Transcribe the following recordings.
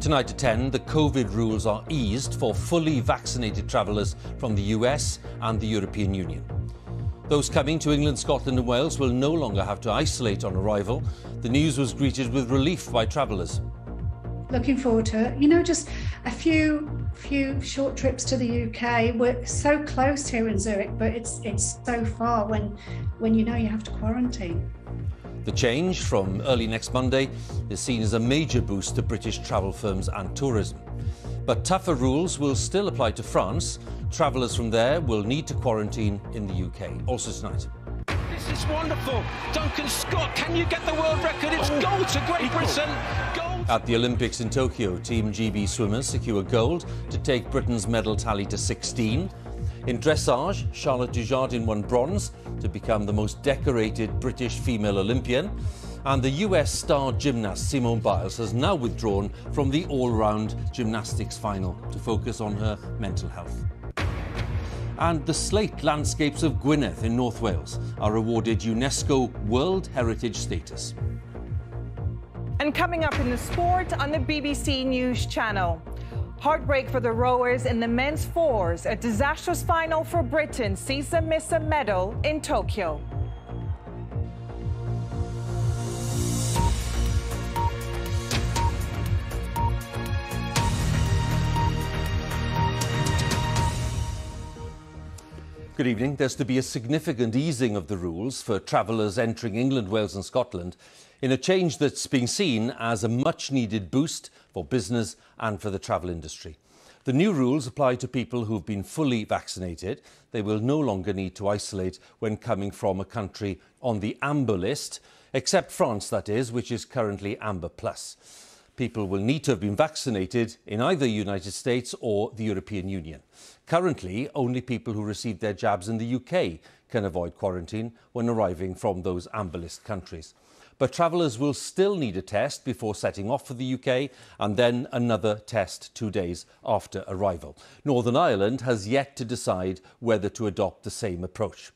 Tonight at 10, the COVID rules are eased for fully vaccinated travellers from the US and the European Union. Those coming to England, Scotland and Wales will no longer have to isolate on arrival. The news was greeted with relief by travellers. Looking forward to it. Just a few short trips to the UK. We're so close here in Zurich, but it's so far when you know you have to quarantine. The change from early next Monday is seen as a major boost to British travel firms and tourism. But tougher rules will still apply to France. Travellers from there will need to quarantine in the UK. Also tonight. This is wonderful. Duncan Scott, can you get the world record? It's gold to Great Britain. Gold. At the Olympics in Tokyo, Team GB swimmers secure gold to take Britain's medal tally to 16. In dressage, Charlotte Dujardin won bronze to become the most decorated British female Olympian. And the US star gymnast Simone Biles has now withdrawn from the all-round gymnastics final to focus on her mental health. And the slate landscapes of Gwynedd in North Wales are awarded UNESCO World Heritage status. And coming up in the sport on the BBC News Channel. Heartbreak for the rowers in the men's fours. A disastrous final for Britain sees them miss a medal in Tokyo. Good evening. There's to be a significant easing of the rules for travellers entering England, Wales and Scotland in a change that's being seen as a much-needed boost for business and for the travel industry. The new rules apply to people who've been fully vaccinated. They will no longer need to isolate when coming from a country on the amber list, except France, that is, which is currently amber plus. People will need to have been vaccinated in either the United States or the European Union. Currently, only people who received their jabs in the UK can avoid quarantine when arriving from those amber list countries. But travellers will still need a test before setting off for the UK and then another test 2 days after arrival. Northern Ireland has yet to decide whether to adopt the same approach.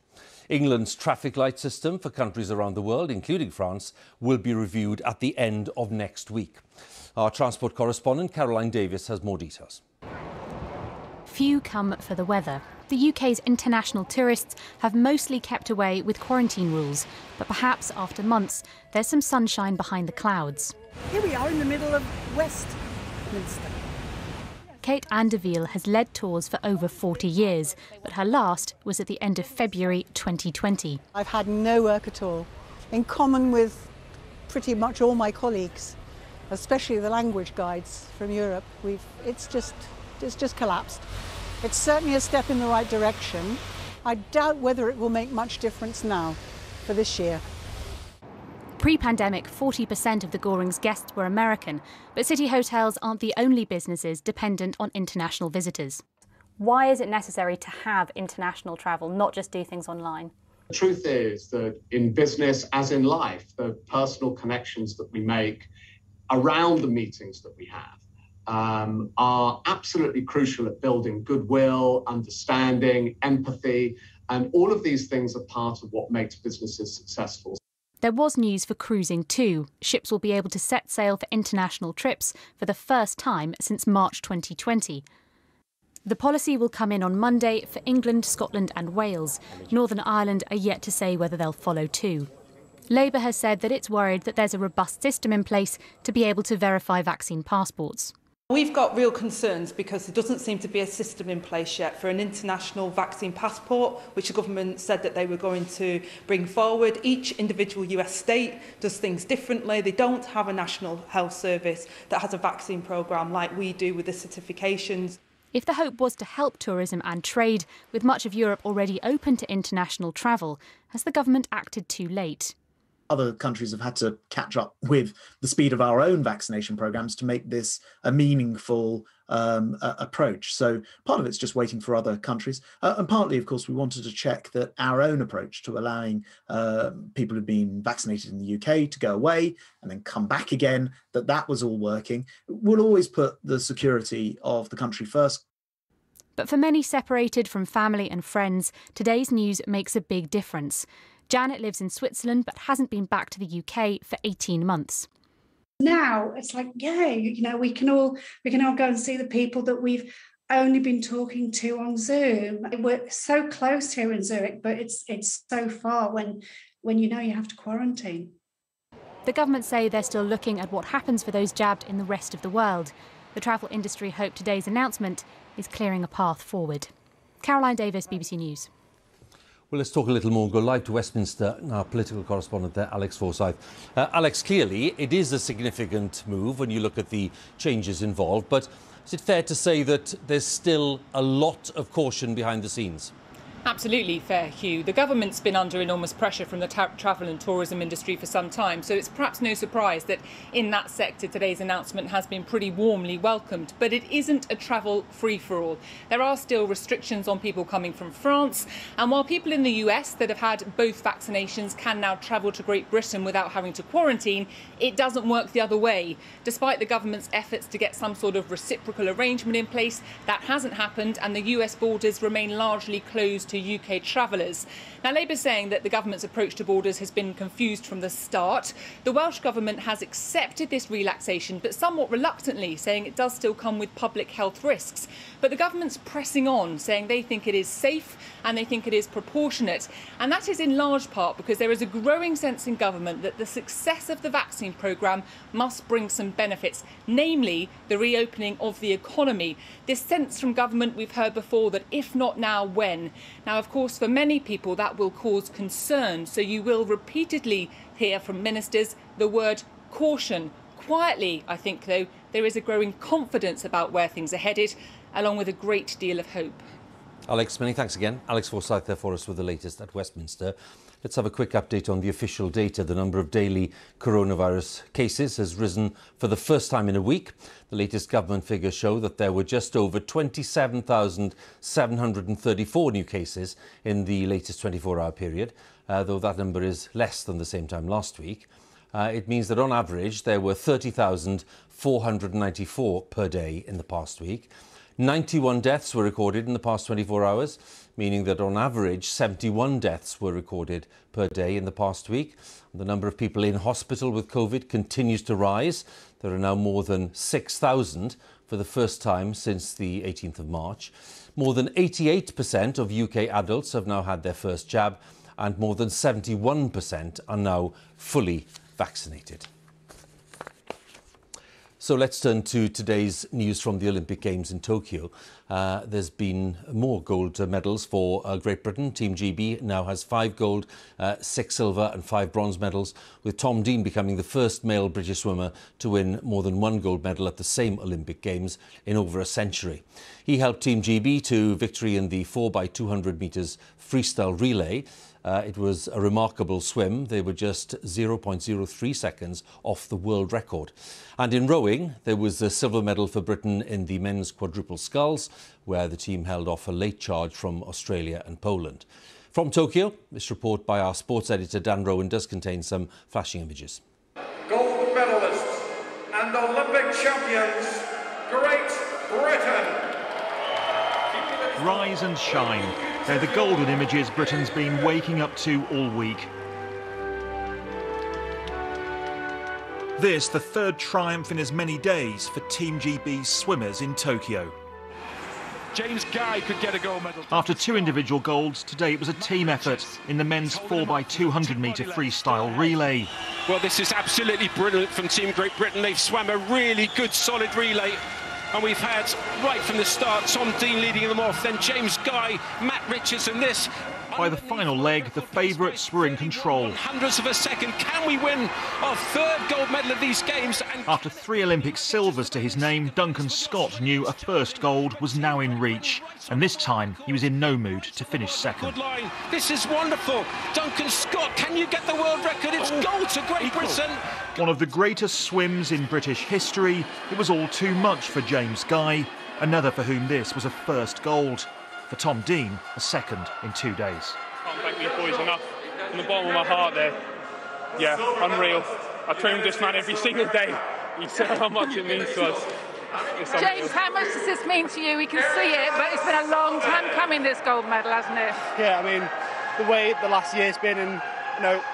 England's traffic light system for countries around the world, including France, will be reviewed at the end of next week. Our transport correspondent Caroline Davis has more details. Few come for the weather. The UK's international tourists have mostly kept away with quarantine rules, but perhaps after months, there's some sunshine behind the clouds. Here we are in the middle of Westminster. Kate Anderville has led tours for over 40 years, but her last was at the end of February 2020. I've had no work at all, in common with pretty much all my colleagues, especially the language guides from Europe. It's just collapsed. It's certainly a step in the right direction. I doubt whether it will make much difference now for this year. Pre-pandemic, 40% of the Goring's guests were American, but city hotels aren't the only businesses dependent on international visitors. Why is it necessary to have international travel, not just do things online? The truth is that in business, as in life, the personal connections that we make around the meetings that we have are absolutely crucial at building goodwill, understanding, empathy, and all of these things are part of what makes businesses successful. There was news for cruising too. Ships will be able to set sail for international trips for the first time since March 2020. The policy will come in on Monday for England, Scotland and Wales. Northern Ireland are yet to say whether they'll follow too. Labour has said that it's worried that there's a robust system in place to be able to verify vaccine passports. We've got real concerns because there doesn't seem to be a system in place yet for an international vaccine passport, which the government said that they were going to bring forward. Each individual US state does things differently. They don't have a national health service that has a vaccine programme like we do with the certifications. If the hope was to help tourism and trade, with much of Europe already open to international travel, has the government acted too late? Other countries have had to catch up with the speed of our own vaccination programs to make this a meaningful approach. So part of it's just waiting for other countries. And partly, of course, we wanted to check that our own approach to allowing people who've been vaccinated in the UK to go away and then come back again, that was all working. We'll always put the security of the country first. But for many separated from family and friends, today's news makes a big difference. Janet lives in Switzerland but hasn't been back to the UK for 18 months. Now it's like, yeah, you know, we can all go and see the people that we've only been talking to on Zoom. We're so close here in Zurich, but it's so far when you know you have to quarantine. The government say they're still looking at what happens for those jabbed in the rest of the world. The travel industry hope today's announcement is clearing a path forward. Caroline Davis, BBC News. Well, let's talk a little more. Go live to Westminster. Our political correspondent there, Alex Forsyth. Alex, clearly it is a significant move when you look at the changes involved, but is it fair to say that there's still a lot of caution behind the scenes? Absolutely fair, Huw. The government's been under enormous pressure from the travel and tourism industry for some time, so it's perhaps no surprise that in that sector today's announcement has been pretty warmly welcomed. But it isn't a travel free-for-all. There are still restrictions on people coming from France, and while people in the US that have had both vaccinations can now travel to Great Britain without having to quarantine, it doesn't work the other way. Despite the government's efforts to get some sort of reciprocal arrangement in place, that hasn't happened, and the US borders remain largely closed to UK travellers. Now, Labour's saying that the government's approach to borders has been confused from the start. The Welsh Government has accepted this relaxation, but somewhat reluctantly, saying it does still come with public health risks. But the government's pressing on, saying they think it is safe and they think it is proportionate. And that is in large part because there is a growing sense in government that the success of the vaccine programme must bring some benefits, namely the reopening of the economy. This sense from government we've heard before that if not now, when? Now, of course, for many people that will cause concern. So you will repeatedly hear from ministers the word caution. Quietly, I think, though, there is a growing confidence about where things are headed, along with a great deal of hope. Alex, many thanks again. Alex Forsyth there for us with the latest at Westminster. Let's have a quick update on the official data. The number of daily coronavirus cases has risen for the first time in a week. The latest government figures show that there were just over 27,734 new cases in the latest 24-hour period, though that number is less than the same time last week. It means that on average there were 30,494 per day in the past week. 91 deaths were recorded in the past 24 hours, meaning that on average 71 deaths were recorded per day in the past week. The number of people in hospital with COVID continues to rise. There are now more than 6,000 for the first time since the 18th of March. More than 88% of UK adults have now had their first jab, and more than 71% are now fully vaccinated. So let's turn to today's news from the Olympic Games in Tokyo. There's been more gold medals for Great Britain. Team GB now has 5 gold, 6 silver and 5 bronze medals, with Tom Dean becoming the first male British swimmer to win more than 1 gold medal at the same Olympic Games in over a century. He helped Team GB to victory in the 4x200 metres freestyle relay. It was a remarkable swim. They were just 0.03 seconds off the world record. And in rowing, there was a silver medal for Britain in the men's quadruple sculls, where the team held off a late charge from Australia and Poland. From Tokyo, this report by our sports editor Dan Rowan does contain some flashing images. Gold medalists and Olympic champions, Great Britain. Rise and shine. They're the golden images Britain's been waking up to all week. This, the third triumph in as many days for Team GB's swimmers in Tokyo. James Guy could get a gold medal. After 2 individual golds, today it was a team effort in the men's 4x200 metre freestyle relay. Well, this is absolutely brilliant from Team Great Britain. They've swam a really good, solid relay. And we've had, right from the start, Tom Dean leading them off, then James Guy, Matt Richards, and this. By the final leg, the favourites were in control. Hundredths of a second. Can we win our 3rd gold medal of these games? And after 3 Olympic silvers to his name, Duncan Scott knew a first gold was now in reach. And this time, he was in no mood to finish second. Good line. This is wonderful. Duncan Scott, can you get the world record? It's gold to Great Britain. One of the greatest swims in British history. It was all too much for James Guy, another for whom this was a first gold. For Tom Dean, a second in 2 days. Can't thank these boys enough. From the bottom of my heart, they're, unreal. I train with this man every single day. You see how much it means to us. James, how much does this mean to you? We can see it, but it's been a long time coming, this gold medal, hasn't it? Yeah, I mean, the way the last year's been, and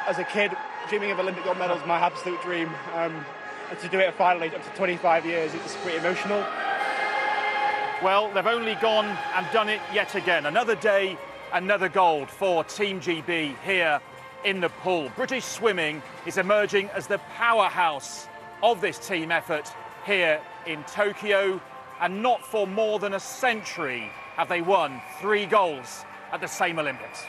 as a kid, dreaming of Olympic gold medals, my absolute dream. and to do it finally after 25 years, it's pretty emotional. Well, they've only gone and done it yet again. Another day, another gold for Team GB here in the pool. British swimming is emerging as the powerhouse of this team effort here in Tokyo, and not for more than a century have they won 3 golds at the same Olympics.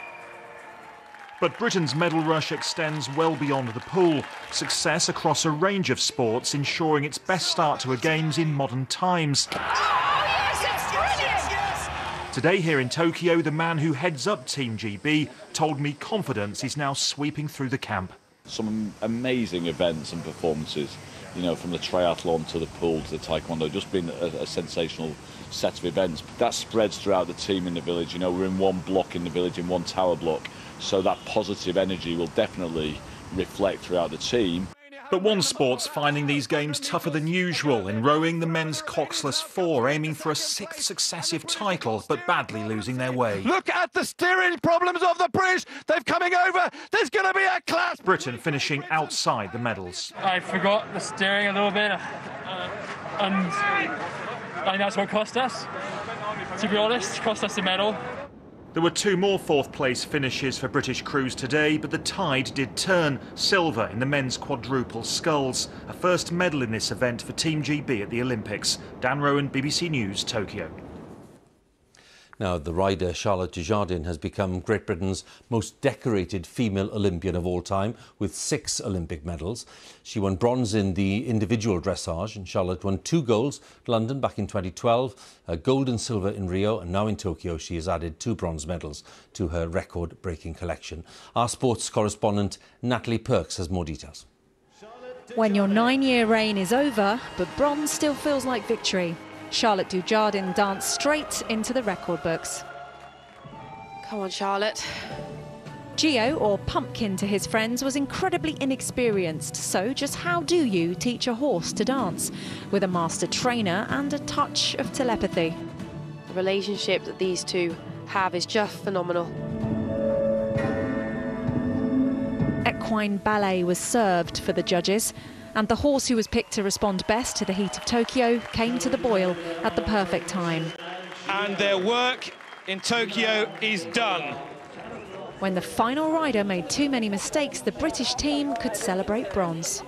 But Britain's medal rush extends well beyond the pool. Success across a range of sports ensuring its best start to a Games in modern times. Today here in Tokyo, the man who heads up Team GB told me confidence is now sweeping through the camp. Some amazing events and performances, you know, from the triathlon to the pool to the taekwondo, just been a sensational set of events. That spreads throughout the team in the village. You know, we're in one block in the village, in one tower block, so that positive energy will definitely reflect throughout the team. But one sport's finding these games tougher than usual. In rowing, the men's coxless 4 aiming for a 6th successive title, but badly losing their way. Look at the steering problems of the British. They're coming over. There's going to be a clash. Britain finishing outside the medals. I forgot the steering a little bit, and I think that's what cost us. To be honest, cost us the medal. There were 2 more 4th-place finishes for British crews today, but the tide did turn. Silver in the men's quadruple sculls. A first medal in this event for Team GB at the Olympics. Dan Rowan, BBC News, Tokyo. Now, the rider Charlotte Dujardin has become Great Britain's most decorated female Olympian of all time, with 6 Olympic medals. She won bronze in the individual dressage, and Charlotte won 2 golds at London back in 2012, a gold and silver in Rio, and now in Tokyo she has added 2 bronze medals to her record-breaking collection. Our sports correspondent Natalie Perks has more details. When your 9-year reign is over, but bronze still feels like victory. Charlotte Dujardin danced straight into the record books. Come on, Charlotte. Gio, or Pumpkin to his friends, was incredibly inexperienced. So just how do you teach a horse to dance? With a master trainer and a touch of telepathy. The relationship that these two have is just phenomenal. Equine ballet was served for the judges. And the horse who was picked to respond best to the heat of Tokyo came to the boil at the perfect time. And their work in Tokyo is done. When the final rider made too many mistakes, the British team could celebrate bronze.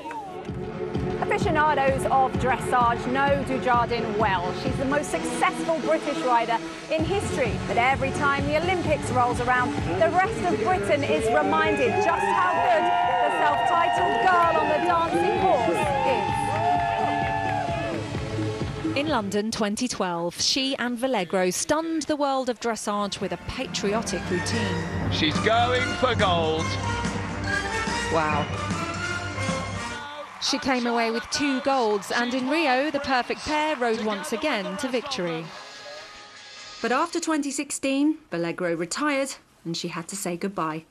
Aficionados of dressage know Dujardin well. She's the most successful British rider in history. But every time the Olympics rolls around, the rest of Britain is reminded just how good the self-titled girl on the dancing horse is. In London 2012, she and Vallegro stunned the world of dressage with a patriotic routine. She's going for gold. Wow. She came away with 2 golds, and in Rio, the perfect pair rode once again to victory. But after 2016, Vallegro retired, and she had to say goodbye.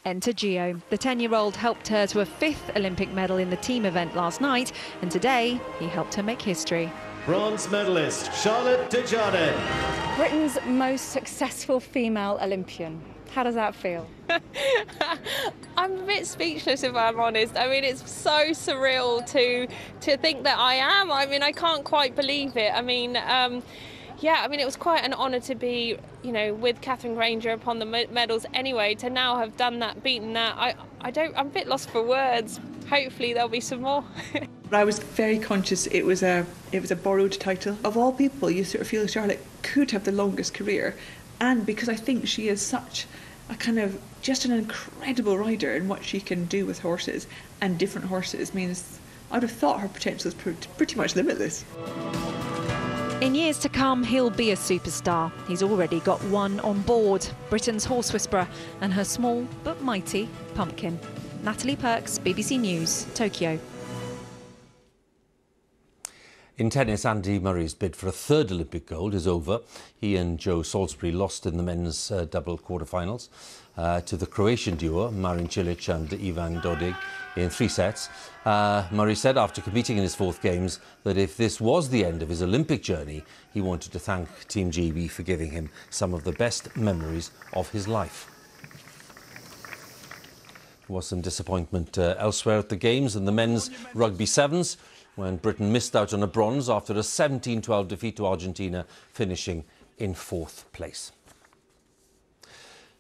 Enter Gio. The 10-year-old helped her to a 5th Olympic medal in the team event last night, and today he helped her make history. Bronze medalist Charlotte Dujardin. Britain's most successful female Olympian. How does that feel? I'm a bit speechless, if I'm honest. I mean, it's so surreal to think that I am. I mean, I can't quite believe it. I mean, yeah, I mean, it was quite an honour to be, you know, with Catherine Granger upon the medals anyway. To now have done that, beaten that, I'm a bit lost for words. Hopefully there'll be some more. I was very conscious it was a borrowed title. Of all people, you sort of feel Charlotte could have the longest career, and because I think she is such a kind of just an incredible rider, and what she can do with horses and different horses means I'd have thought her potential is pretty much limitless. In years to come, he'll be a superstar. He's already got one on board, Britain's horse whisperer and her small but mighty Pumpkin. Natalie Perks, BBC News, Tokyo. In tennis, Andy Murray's bid for a 3rd Olympic gold is over. He and Joe Salisbury lost in the men's double quarterfinals to the Croatian duo, Marin Cilic and Ivan Dodig, in 3 sets. Murray said after competing in his 4th Games that if this was the end of his Olympic journey, he wanted to thank Team GB for giving him some of the best memories of his life. There was some disappointment elsewhere at the Games in the men's rugby sevens when Britain missed out on a bronze after a 17-12 defeat to Argentina, finishing in 4th place.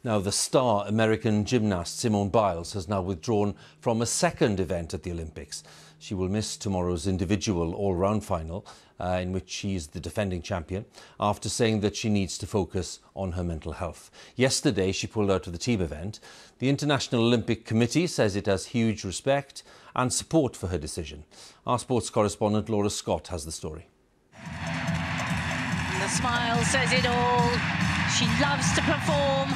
Now, the star American gymnast Simone Biles has now withdrawn from a second event at the Olympics. She will miss tomorrow's individual all-round final, in which she is the defending champion, after saying that she needs to focus on her mental health. Yesterday, she pulled out of the team event. The International Olympic Committee says it has huge respect and support for her decision. Our sports correspondent Laura Scott has the story. The smile says it all. She loves to perform.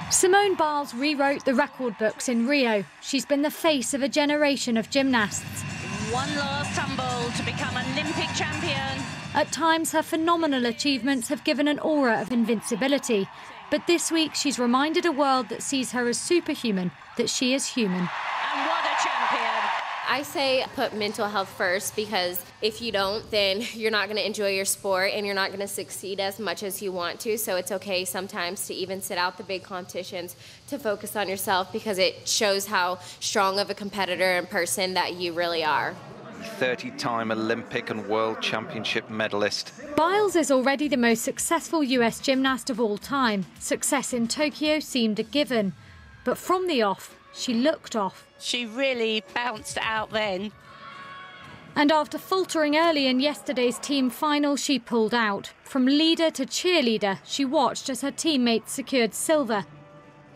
Simone Biles rewrote the record books in Rio. She's been the face of a generation of gymnasts. One last tumble to become Olympic champion. At times, her phenomenal achievements have given an aura of invincibility. But this week, she's reminded a world that sees her as superhuman that she is human. And what a champion! I say put mental health first, because if you don't, then you're not going to enjoy your sport and you're not going to succeed as much as you want to. So it's okay sometimes to even sit out the big competitions to focus on yourself, because it shows how strong of a competitor and person that you really are. 30-time Olympic and World Championship medalist. Biles is already the most successful US gymnast of all time. Success in Tokyo seemed a given. But from the off, she looked off. She really bounced out then. And after faltering early in yesterday's team final, she pulled out. From leader to cheerleader, she watched as her teammates secured silver.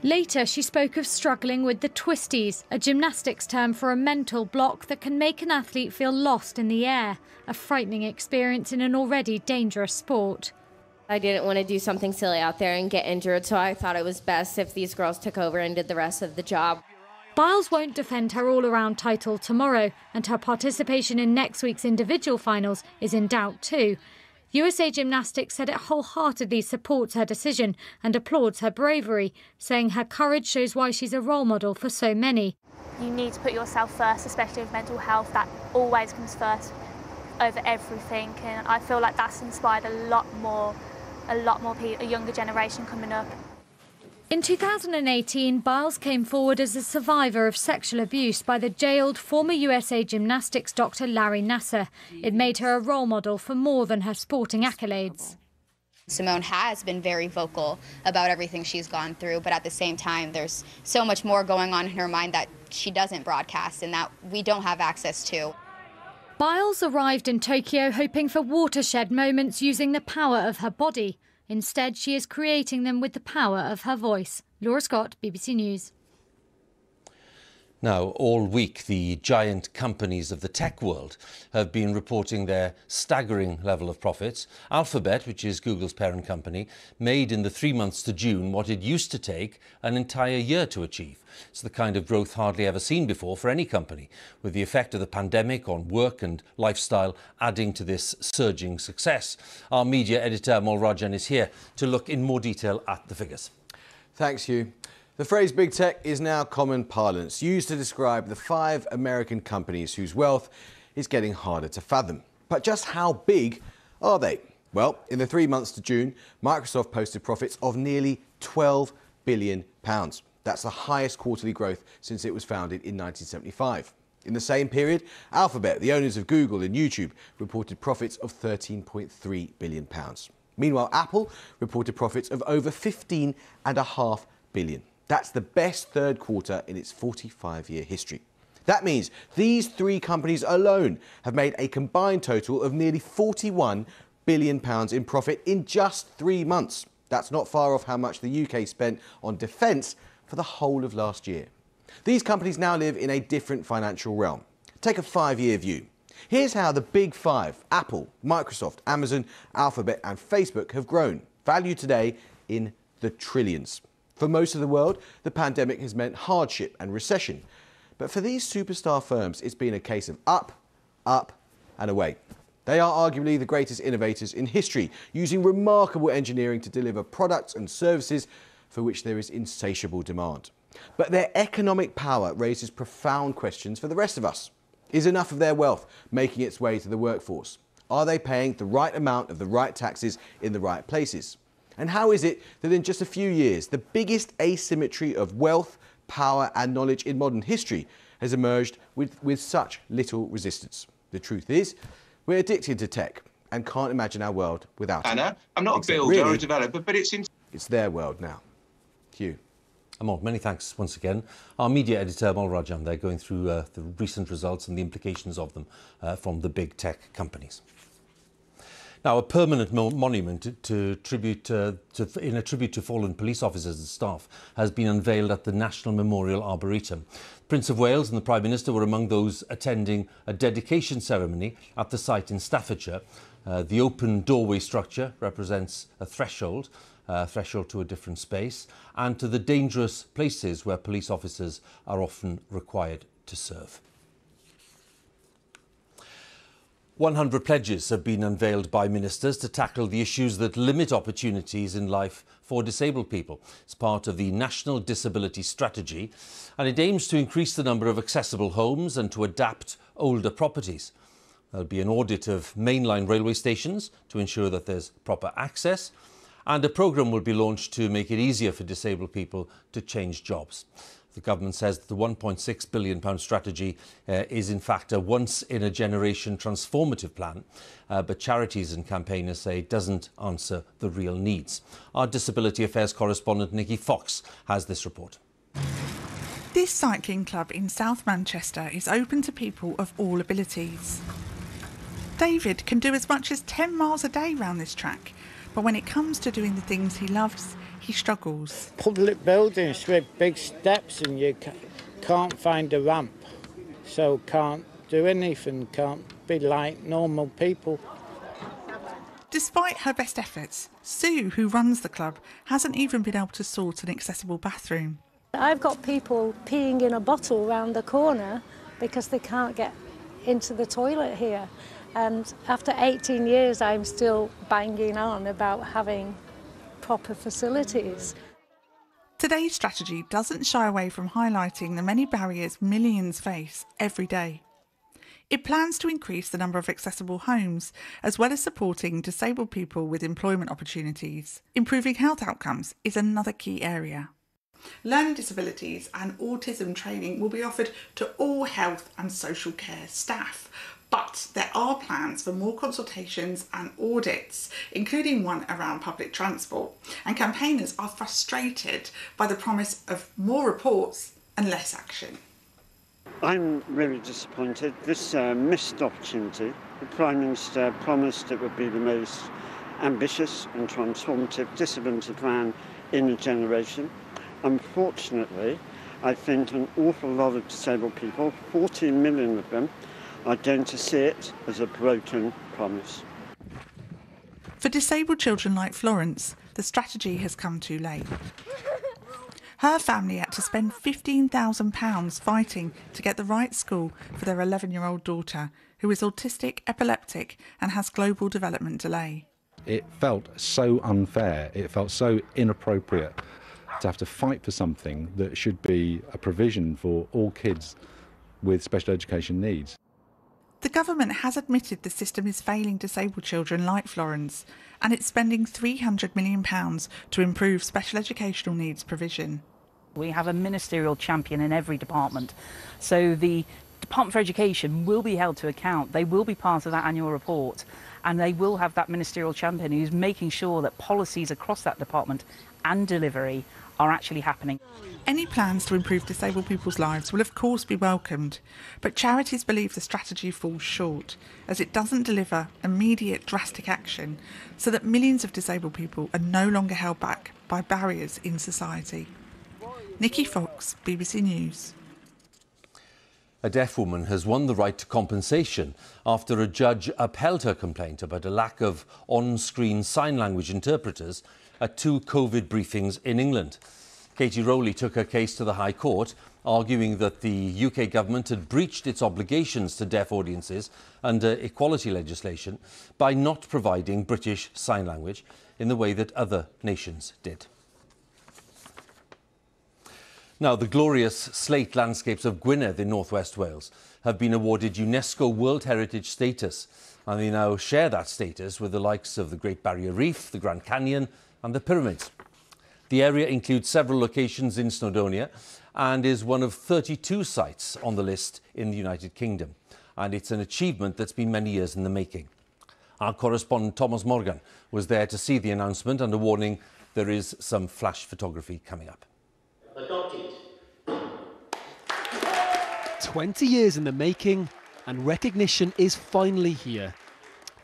Later, she spoke of struggling with the twisties, a gymnastics term for a mental block that can make an athlete feel lost in the air, a frightening experience in an already dangerous sport. I didn't want to do something silly out there and get injured, so I thought it was best if these girls took over and did the rest of the job. Biles won't defend her all-around title tomorrow, and her participation in next week's individual finals is in doubt too. USA Gymnastics said it wholeheartedly supports her decision and applauds her bravery, saying her courage shows why she's a role model for so many. You need to put yourself first, especially with mental health. That always comes first over everything, and I feel like that's inspired a lot more people, a younger generation coming up. In 2018, Biles came forward as a survivor of sexual abuse by the jailed former USA Gymnastics doctor Larry Nassar. It made her a role model for more than her sporting accolades. Simone has been very vocal about everything she's gone through, but at the same time, there's so much more going on in her mind that she doesn't broadcast and that we don't have access to. Biles arrived in Tokyo hoping for watershed moments using the power of her body. Instead, she is creating them with the power of her voice. Laura Scott, BBC News. Now, all week, the giant companies of the tech world have been reporting their staggering level of profits. Alphabet, which is Google's parent company, made in the 3 months to June what it used to take an entire year to achieve. It's the kind of growth hardly ever seen before for any company, with the effect of the pandemic on work and lifestyle adding to this surging success. Our media editor, Mol Rajan, is here to look in more detail at the figures. Thanks, Huw. The phrase big tech is now common parlance, used to describe the 5 American companies whose wealth is getting harder to fathom. But just how big are they? Well, in the 3 months to June, Microsoft posted profits of nearly £12 billion. That's the highest quarterly growth since it was founded in 1975. In the same period, Alphabet, the owners of Google and YouTube, reported profits of £13.3 billion. Meanwhile, Apple reported profits of over £15.5 billion. That's the best third quarter in its 45-year history. That means these 3 companies alone have made a combined total of nearly £41 billion in profit in just 3 months. That's not far off how much the UK spent on defence for the whole of last year. These companies now live in a different financial realm. Take a 5-year view. Here's how the big 5, Apple, Microsoft, Amazon, Alphabet and Facebook, have grown, valued today in the trillions. For most of the world, the pandemic has meant hardship and recession. But for these superstar firms, it's been a case of up, up and away. They are arguably the greatest innovators in history, using remarkable engineering to deliver products and services for which there is insatiable demand. But their economic power raises profound questions for the rest of us. Is enough of their wealth making its way to the workforce? Are they paying the right amount of the right taxes in the right places? And how is it that in just a few years, the biggest asymmetry of wealth, power and knowledge in modern history has emerged with such little resistance. The truth is, we're addicted to tech and can't imagine our world without it. I'm not a builder or a developer, but it's their world now. Huw. Amol, many thanks once again. Our media editor, Amol Rajan, they're going through the recent results and the implications of them from the big tech companies. Now, a permanent monument in a tribute to fallen police officers and staff has been unveiled at the National Memorial Arboretum. Prince of Wales and the Prime Minister were among those attending a dedication ceremony at the site in Staffordshire. The open doorway structure represents a threshold to a different space, and to the dangerous places where police officers are often required to serve. 100 pledges have been unveiled by ministers to tackle the issues that limit opportunities in life for disabled people. It's part of the National Disability Strategy, and it aims to increase the number of accessible homes and to adapt older properties. There'll be an audit of mainline railway stations to ensure that there's proper access, and a programme will be launched to make it easier for disabled people to change jobs. The government says that the £1.6 billion strategy is in fact a once-in-a-generation transformative plan, but charities and campaigners say it doesn't answer the real needs. Our Disability Affairs correspondent Nikki Fox has this report. This cycling club in South Manchester is open to people of all abilities. David can do as much as 10 miles a day round this track, but when it comes to doing the things he loves, he struggles. Public buildings with big steps and you can't find a ramp, so can't do anything, can't be like normal people. Despite her best efforts, Sue, who runs the club, hasn't even been able to sort an accessible bathroom. I've got people peeing in a bottle round the corner because they can't get into the toilet here. And after 18 years, I'm still banging on about having proper facilities. Today's strategy doesn't shy away from highlighting the many barriers millions face every day. It plans to increase the number of accessible homes, as well as supporting disabled people with employment opportunities. Improving health outcomes is another key area. Learning disabilities and autism training will be offered to all health and social care staff. But there are plans for more consultations and audits, including one around public transport. And campaigners are frustrated by the promise of more reports and less action. I'm really disappointed. This missed opportunity. The Prime Minister promised it would be the most ambitious and transformative disability plan in a generation. Unfortunately, I think an awful lot of disabled people, 14 million of them, are going to see it as a broken promise. For disabled children like Florence, the strategy has come too late. Her family had to spend £15,000 fighting to get the right school for their 11-year-old daughter, who is autistic, epileptic and has global development delay. It felt so unfair, it felt so inappropriate to have to fight for something that should be a provision for all kids with special education needs. The government has admitted the system is failing disabled children like Florence, and it's spending £300 million to improve special educational needs provision. We have a ministerial champion in every department, so the Department for Education will be held to account. They will be part of that annual report, and they will have that ministerial champion who's making sure that policies across that department and delivery are actually happening. Any plans to improve disabled people's lives will of course be welcomed, but charities believe the strategy falls short, as it doesn't deliver immediate drastic action so that millions of disabled people are no longer held back by barriers in society. Nikki Fox, BBC News. A deaf woman has won the right to compensation after a judge upheld her complaint about a lack of on-screen sign language interpreters at 2 COVID briefings in England. Katie Rowley took her case to the High Court, arguing that the UK government had breached its obligations to deaf audiences under equality legislation by not providing British Sign Language in the way that other nations did. Now, the glorious slate landscapes of Gwynedd in northwest Wales have been awarded UNESCO World Heritage status, and they now share that status with the likes of the Great Barrier Reef, the Grand Canyon and the Pyramids. The area includes several locations in Snowdonia and is one of 32 sites on the list in the United Kingdom. And it's an achievement that's been many years in the making. Our correspondent Thomas Morgan was there to see the announcement, and a warning, there is some flash photography coming up. Adopted. 20 years in the making, and recognition is finally here.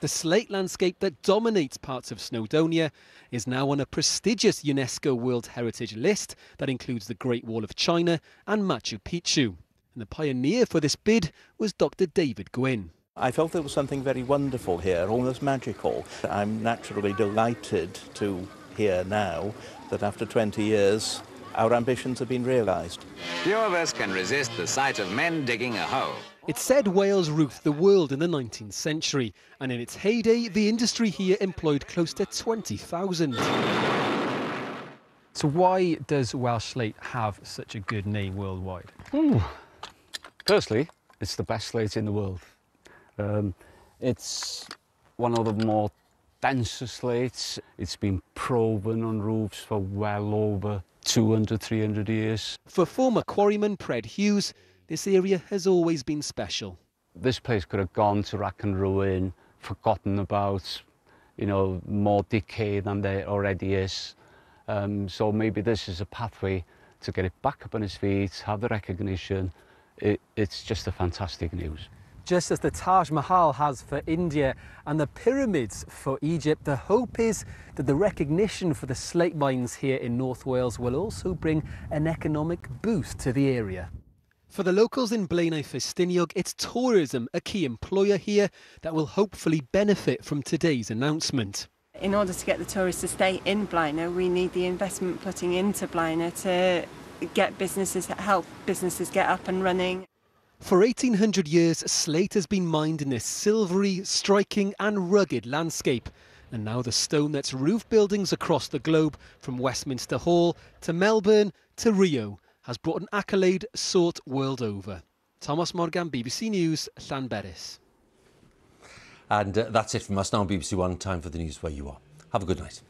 The slate landscape that dominates parts of Snowdonia is now on a prestigious UNESCO World Heritage List that includes the Great Wall of China and Machu Picchu. And the pioneer for this bid was Dr. David Gwynn. I felt there was something very wonderful here, almost magical. I'm naturally delighted to hear now that after 20 years, our ambitions have been realised. Few of us can resist the sight of men digging a hole. It said Wales roofed the world in the 19th century, and in its heyday, the industry here employed close to 20,000. So why does Welsh slate have such a good name worldwide? Firstly, it's the best slate in the world. It's one of the more denser slates. It's been proven on roofs for well over 200, 300 years. For former quarryman Pred Hughes, this area has always been special. This place could have gone to rack and ruin, forgotten about, you know, more decay than there already is. So maybe this is a pathway to get it back up on its feet, have the recognition. It's just a fantastic news. Just as the Taj Mahal has for India and the pyramids for Egypt, the hope is that the recognition for the slate mines here in North Wales will also bring an economic boost to the area. For the locals in Blaenau Ffestiniog, it's tourism, a key employer here, that will hopefully benefit from today's announcement. In order to get the tourists to stay in Blaenau, we need the investment putting into Blaenau to get businesses, help businesses get up and running. For 1800 years, slate has been mined in this silvery, striking and rugged landscape. And now the stone that's roofed buildings across the globe, from Westminster Hall to Melbourne to Rio, has brought an accolade sought world over. Thomas Morgan, BBC News, Llanberis. And that's it from us now on BBC One. Time for the news where you are. Have a good night.